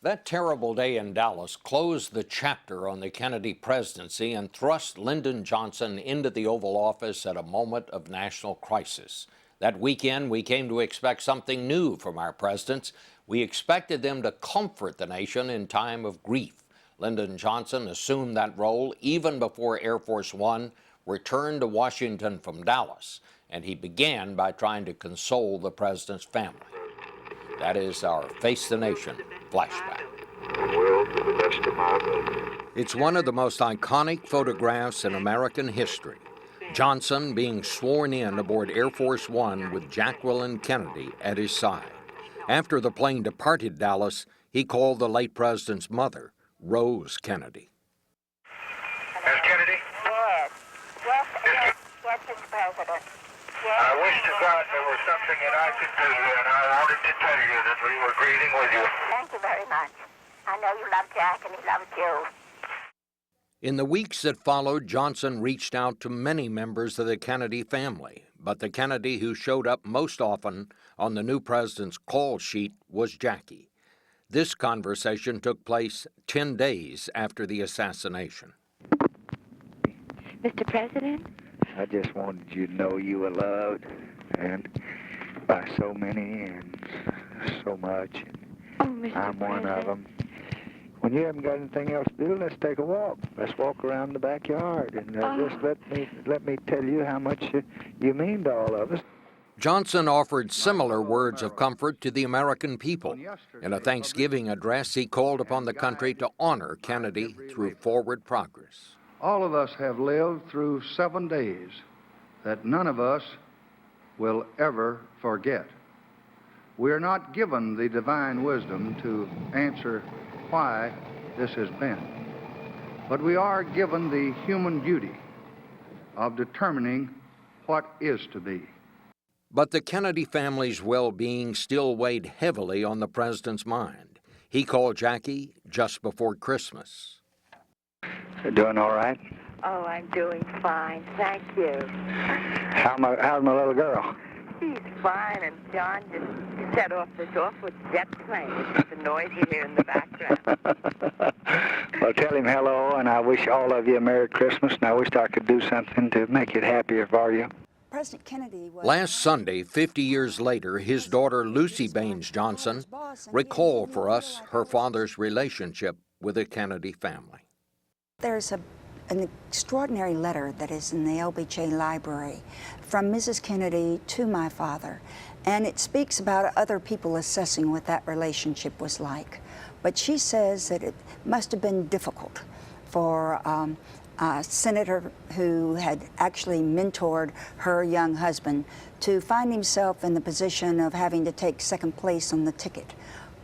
That terrible day in Dallas closed the chapter on the Kennedy presidency and thrust Lyndon Johnson into the Oval Office at a moment of national crisis. That weekend, we came to expect something new from our presidents. We expected them to comfort the nation in time of grief. Lyndon Johnson assumed that role even before Air Force One returned to Washington from Dallas, and he began by trying to console the president's family. That is our Face the Nation flashback. It's one of the most iconic photographs in American history. Johnson being sworn in aboard Air Force One with Jacqueline Kennedy at his side. After the plane departed Dallas, he called the late president's mother, Rose Kennedy. Miss Kennedy? Yes. Yes, Mr. President. I wish to God there was something that I could do, and I wanted to tell you that we were grieving with you. Thank you very much. I know you love Jack, and he loves you. In the weeks that followed, Johnson reached out to many members of the Kennedy family, but the Kennedy who showed up most often on the new president's call sheet was Jackie. This conversation took place 10 days after the assassination. Mr. President? I just wanted you to know you were loved, and by so many and so much. Oh, Mr. I'm one President. of them. When you haven't got anything else to do, let's take a walk. Let's walk around the backyard, and just let me tell you how much you mean to all of us. Johnson offered similar words of comfort to the American people. In a Thanksgiving address, he called upon the country to honor Kennedy through forward progress. All of us have lived through 7 days that none of us will ever forget. We are not given the divine wisdom to answer why this has been, but we are given the human duty of determining what is to be. But the Kennedy family's well-being still weighed heavily on the president's mind. He called Jackie just before Christmas. Doing all right? Oh, I'm doing fine. Thank you. How's my little girl? She's fine, and John just set off this awful jet plane. It's just the noise you hear in the background. Well, tell him hello, and I wish all of you a Merry Christmas, and I wish I could do something to make it happier for you. President Kennedy was... Last Sunday, 50 years later, his daughter Lucy Baines Johnson recalled for us her father's relationship with the Kennedy family. There's an extraordinary letter that is in the LBJ library from Mrs. Kennedy to my father, and it speaks about other people assessing what that relationship was like. But she says that it must have been difficult for a senator who had actually mentored her young husband to find himself in the position of having to take second place on the ticket.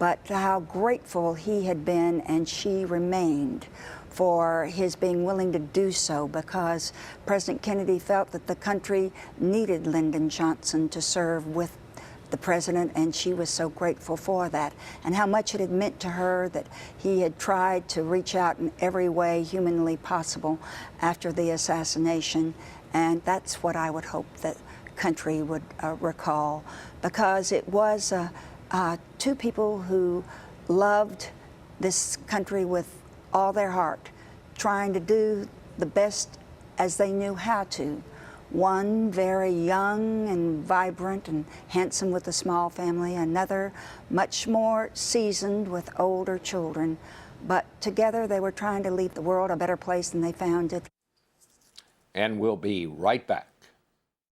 But how grateful he had been, and she remained, for his being willing to do so, because President Kennedy felt that the country needed Lyndon Johnson to serve with the president, and she was so grateful for that, and how much it had meant to her that he had tried to reach out in every way humanly possible after the assassination. And that's what I would hope that country would recall, because it was two people who loved this country with all their heart, trying to do the best as they knew how to. One very young and vibrant and handsome with a small family, another much more seasoned with older children. But together they were trying to leave the world a better place than they found it. And we'll be right back.